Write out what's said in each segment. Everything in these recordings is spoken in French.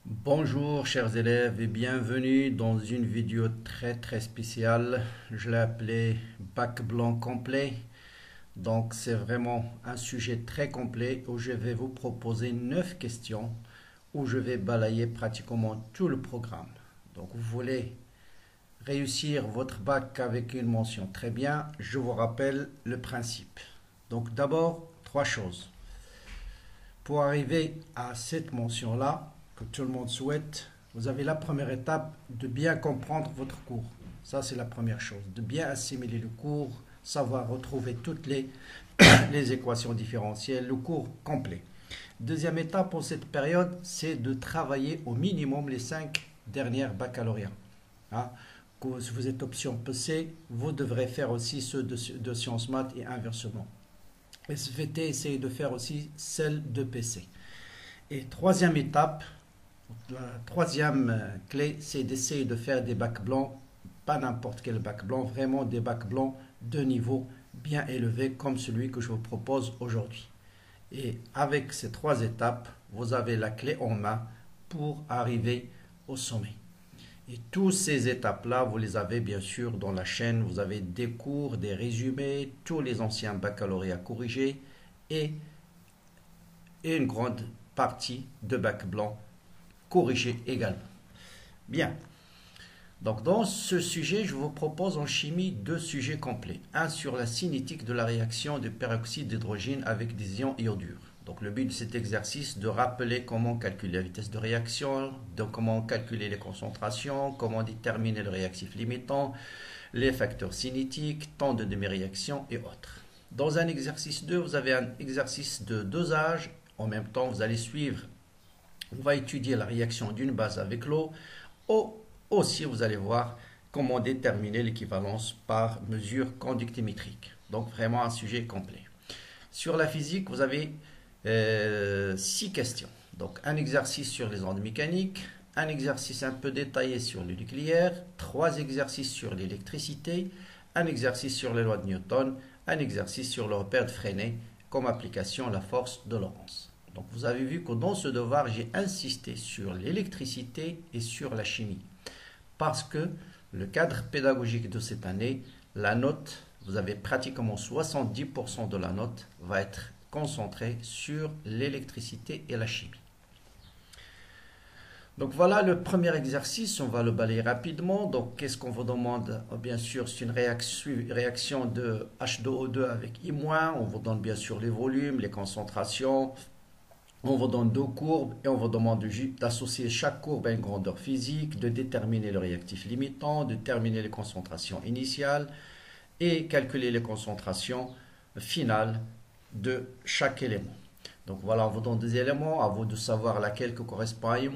Bonjour chers élèves et bienvenue dans une vidéo très spéciale. Je l'ai appelée Bac blanc complet. Donc c'est vraiment un sujet très complet où je vais vous proposer 9 questions où je vais balayer pratiquement tout le programme. Donc vous voulez réussir votre bac avec une mention très bien, je vous rappelle le principe. Donc d'abord, trois choses. Pour arriver à cette mention-là, que tout le monde souhaite, vous avez la première étape de bien comprendre votre cours. Ça, c'est la première chose. De bien assimiler le cours, savoir retrouver toutes les équations différentielles, le cours complet. Deuxième étape pour cette période, c'est de travailler au minimum les 5 dernières baccalauréats. Hein? Si vous êtes option PC, vous devrez faire aussi ceux de sciences maths et inversement. SVT, essayez de faire aussi celle de PC. Et troisième étape, la troisième clé, c'est d'essayer de faire des bacs blancs, pas n'importe quel bac blanc, vraiment des bacs blancs de niveau bien élevé comme celui que je vous propose aujourd'hui. Et avec ces trois étapes, vous avez la clé en main pour arriver au sommet. Et toutes ces étapes-là, vous les avez bien sûr dans la chaîne. Vous avez des cours, des résumés, tous les anciens baccalauréats corrigés et une grande partie de bac blanc corrigé également. Bien. Donc dans ce sujet, je vous propose en chimie deux sujets complets. Un sur la cinétique de la réaction de peroxyde d'hydrogène avec des ions iodures. Donc le but de cet exercice est de rappeler comment calculer la vitesse de réaction, comment calculer les concentrations, comment déterminer le réactif limitant, les facteurs cinétiques, temps de demi-réaction et autres. Dans un exercice 2, vous avez un exercice de dosage. En même temps, vous allez suivre, on va étudier la réaction d'une base avec l'eau. Aussi, vous allez voir comment déterminer l'équivalence par mesure conductimétrique. Donc vraiment un sujet complet. Sur la physique, vous avez 6 questions. Donc un exercice sur les ondes mécaniques, un exercice un peu détaillé sur le nucléaire, 3 exercices sur l'électricité, un exercice sur les lois de Newton, un exercice sur le repère de Freinet comme application à la force de Lorentz. Donc vous avez vu que dans ce devoir, j'ai insisté sur l'électricité et sur la chimie. Parce que le cadre pédagogique de cette année, la note, vous avez pratiquement 70% de la note va être concentrée sur l'électricité et la chimie. Donc voilà le premier exercice, on va le balayer rapidement. Donc qu'est-ce qu'on vous demande? Bien sûr, c'est une réaction de H2O2 avec I-. On vous donne bien sûr les volumes, les concentrations. On vous donne deux courbes et on vous demande d'associer chaque courbe à une grandeur physique, de déterminer le réactif limitant, de déterminer les concentrations initiales et calculer les concentrations finales de chaque élément. Donc voilà, on vous donne des éléments, à vous de savoir laquelle correspond à I-,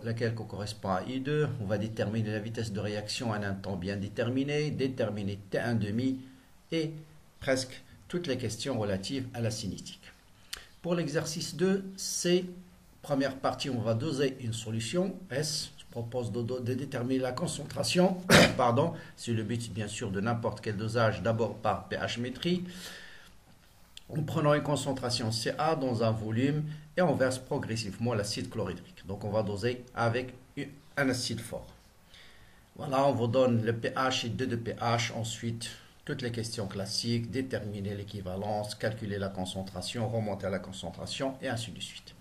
laquelle correspond à I2. On va déterminer la vitesse de réaction à un temps bien déterminé, déterminer T1,5 et presque toutes les questions relatives à la cinétique. Pour l'exercice 2, c'est première partie, on va doser une solution S. Je propose de déterminer la concentration. Pardon, c'est le but bien sûr de n'importe quel dosage, d'abord par pH-métrie. En prenant une concentration Ca dans un volume et on verse progressivement l'acide chlorhydrique. Donc on va doser avec un acide fort. Voilà, on vous donne le pH et 2 de pH. Ensuite, toutes les questions classiques, déterminer l'équivalence, calculer la concentration, remonter à la concentration et ainsi de suite.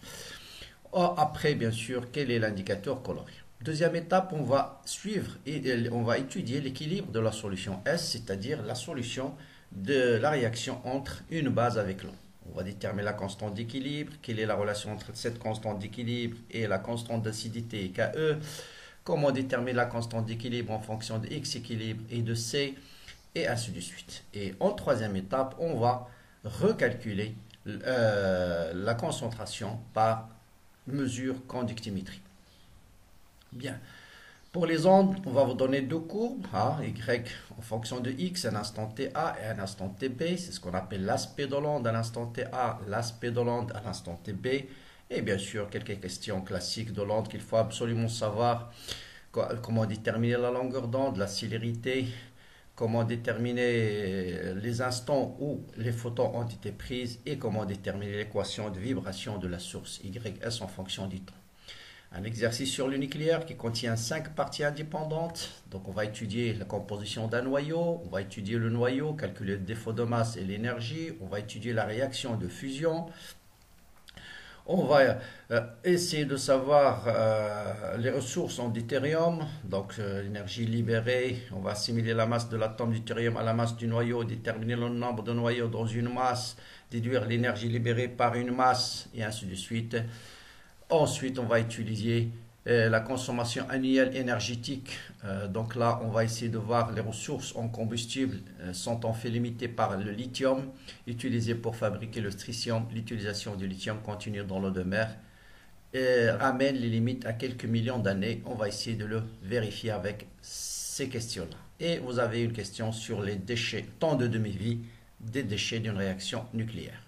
Après, bien sûr, quel est l'indicateur coloré? Deuxième étape, on va suivre et on va étudier l'équilibre de la solution S, c'est-à-dire la solution de la réaction entre une base avec l'eau. On va déterminer la constante d'équilibre, quelle est la relation entre cette constante d'équilibre et la constante d'acidité Ke, comment déterminer la constante d'équilibre en fonction de X équilibre et de C, et ainsi de suite. Et en troisième étape, on va recalculer la concentration par mesure conductimétrie. Bien. Pour les ondes, on va vous donner deux courbes, A, Y, en fonction de X, un instant TA et un instant TB. C'est ce qu'on appelle l'aspect de l'onde à l'instant TA, l'aspect de l'onde à l'instant TB. Et bien sûr, quelques questions classiques de l'onde qu'il faut absolument savoir. Comment déterminer la longueur d'onde, la célérité, comment déterminer les instants où les photons ont été prises et comment déterminer l'équation de vibration de la source YS en fonction du temps. Un exercice sur le nucléaire qui contient 5 parties indépendantes. Donc on va étudier la composition d'un noyau, on va étudier le noyau, calculer le défaut de masse et l'énergie, on va étudier la réaction de fusion. On va essayer de savoir les ressources en deutérium, donc l'énergie libérée. On va assimiler la masse de l'atome du deutérium à la masse du noyau, déterminer le nombre de noyaux dans une masse, déduire l'énergie libérée par une masse, et ainsi de suite. Ensuite, on va utiliser la consommation annuelle énergétique. Donc là, on va essayer de voir les ressources en combustible sont en fait limitées par le lithium utilisé pour fabriquer le tritium. L'utilisation du lithium continue dans l'eau de mer et ramène les limites à quelques millions d'années. On va essayer de le vérifier avec ces questions-là. Et vous avez une question sur les déchets, temps de demi-vie des déchets d'une réaction nucléaire.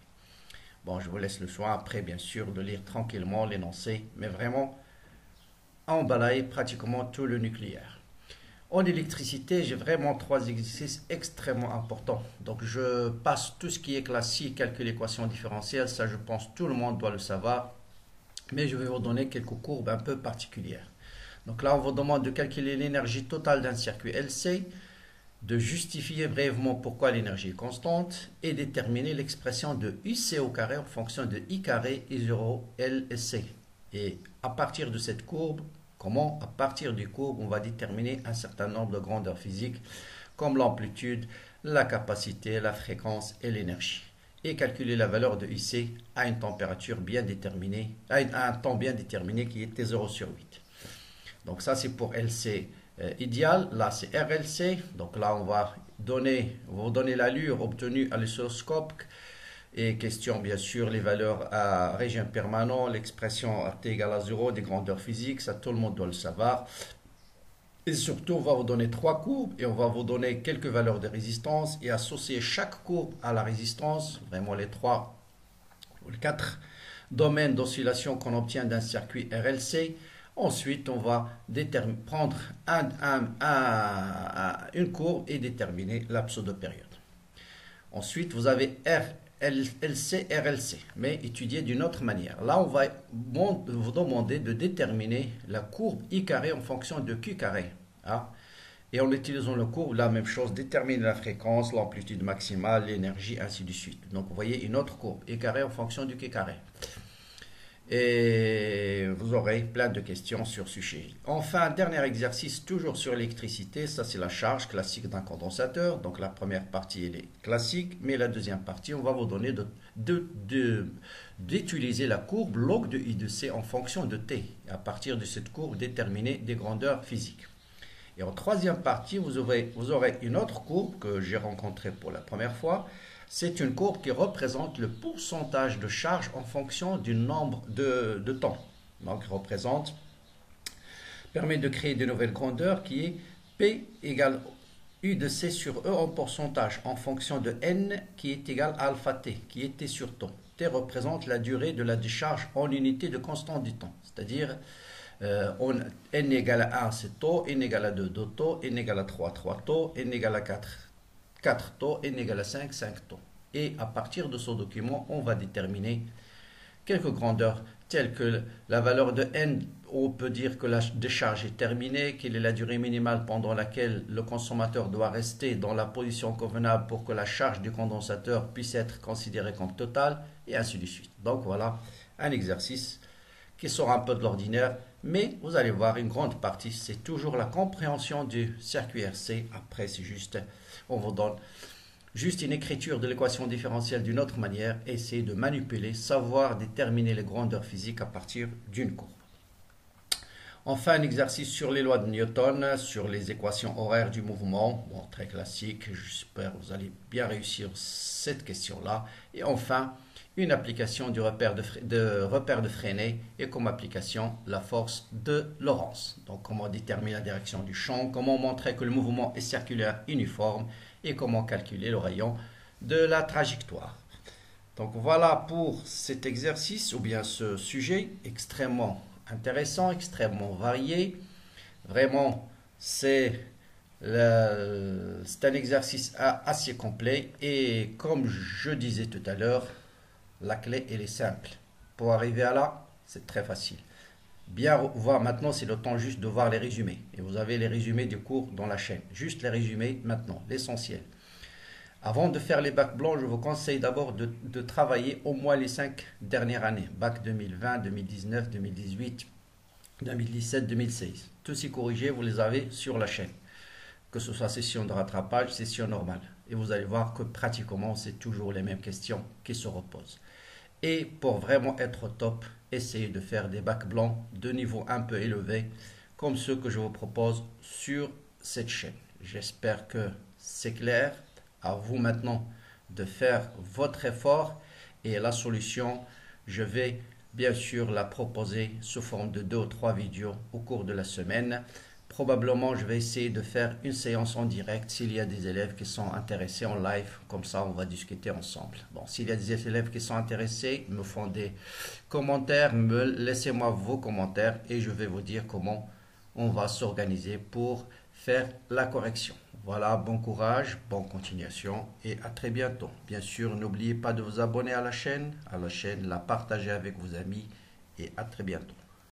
Bon, je vous laisse le choix après, bien sûr, de lire tranquillement l'énoncé, mais vraiment en balayer pratiquement tout le nucléaire. En électricité, j'ai vraiment 3 exercices extrêmement importants. Donc, je passe tout ce qui est classique, calcul équation différentielle, ça je pense tout le monde doit le savoir, mais je vais vous donner quelques courbes un peu particulières. Donc là, on vous demande de calculer l'énergie totale d'un circuit LC, de justifier brièvement pourquoi l'énergie est constante et déterminer l'expression de UC au carré en fonction de I carré et 0 LC. Et à partir de cette courbe, à partir du courbe, on va déterminer un certain nombre de grandeurs physiques comme l'amplitude, la capacité, la fréquence et l'énergie. Et calculer la valeur de IC à une température bien déterminée, à un temps bien déterminé qui était 0/8. Donc ça c'est pour LC idéal. Là c'est RLC. Donc là on va vous donner l'allure obtenue à l'oscilloscope. Et question bien sûr les valeurs à régime permanent, l'expression RT égale à 0 des grandeurs physiques, ça tout le monde doit le savoir. Et surtout on va vous donner 3 courbes et on va vous donner quelques valeurs de résistance et associer chaque courbe à la résistance, vraiment les 3 ou les 4 domaines d'oscillation qu'on obtient d'un circuit RLC. Ensuite on va prendre une courbe et déterminer la pseudo-période. Ensuite vous avez LC, RLC, mais étudié d'une autre manière. Là, on va vous demander de déterminer la courbe I carré en fonction de Q carré. Hein? Et en utilisant la courbe, la même chose, déterminer la fréquence, l'amplitude maximale, l'énergie, ainsi de suite. Donc, vous voyez une autre courbe, I carré en fonction du Q carré. Et vous aurez plein de questions sur ce sujet. Enfin, dernier exercice, toujours sur l'électricité, ça c'est la charge classique d'un condensateur. Donc la première partie elle est classique, mais la deuxième partie, on va vous donner d'utiliser la courbe log de I de C en fonction de T. À partir de cette courbe, déterminer des grandeurs physiques. Et en troisième partie, vous aurez une autre courbe que j'ai rencontrée pour la première fois. C'est une courbe qui représente le pourcentage de charge en fonction du nombre de temps. Donc, permet de créer de nouvelles grandeurs qui est P égale U de C sur E en pourcentage en fonction de N qui est égal à alpha T, qui est T sur temps. T représente la durée de la décharge en unité de constante du temps. C'est-à-dire, N égale à 1, c'est taux, N égale à 2, 2 taux, N égale à 3, 3 taux, N égale à 4 taux, N égale à 5 taux. Et à partir de ce document, on va déterminer quelques grandeurs telles que la valeur de N, on peut dire que la décharge est terminée, quelle est la durée minimale pendant laquelle le consommateur doit rester dans la position convenable pour que la charge du condensateur puisse être considérée comme totale, et ainsi de suite. Donc voilà un exercice qui sort un peu de l'ordinaire, mais vous allez voir, une grande partie, c'est toujours la compréhension du circuit RC. Après, c'est juste, on vous donne juste une écriture de l'équation différentielle d'une autre manière, essayer de manipuler, savoir déterminer les grandeurs physiques à partir d'une courbe. Enfin, un exercice sur les lois de Newton, sur les équations horaires du mouvement, bon, très classique, j'espère que vous allez bien réussir cette question-là. Et enfin, une application du repère de Freinet et comme application la force de Lorentz. Donc comment déterminer la direction du champ, comment montrer que le mouvement est circulaire uniforme et comment calculer le rayon de la trajectoire. Donc voilà pour cet exercice ou bien ce sujet extrêmement intéressant, extrêmement varié. Vraiment, c'est un exercice assez complet et comme je disais tout à l'heure, la clé elle est simple. Pour arriver à là, c'est très facile. bien voir maintenant, c'est le temps juste de voir les résumés. Et vous avez les résumés du cours dans la chaîne. Juste les résumés maintenant, l'essentiel. Avant de faire les bacs blancs, je vous conseille d'abord de travailler au moins les 5 dernières années. Bac 2020, 2019, 2018, 2017, 2016. Tous ces corrigés, vous les avez sur la chaîne. Que ce soit session de rattrapage, session normale. Et vous allez voir que pratiquement, c'est toujours les mêmes questions qui se reposent. Et pour vraiment être au top, essayez de faire des bacs blancs de niveau un peu élevé, comme ceux que je vous propose sur cette chaîne. J'espère que c'est clair. À vous maintenant de faire votre effort et la solution, je vais bien sûr la proposer sous forme de 2 ou 3 vidéos au cours de la semaine. Probablement, je vais essayer de faire une séance en direct s'il y a des élèves qui sont intéressés en live. Comme ça, on va discuter ensemble. Bon, s'il y a des élèves qui sont intéressés, me font des commentaires, laissez-moi vos commentaires et je vais vous dire comment on va s'organiser pour faire la correction. Voilà, bon courage, bonne continuation et à très bientôt. Bien sûr, n'oubliez pas de vous abonner à la chaîne, la partager avec vos amis et à très bientôt.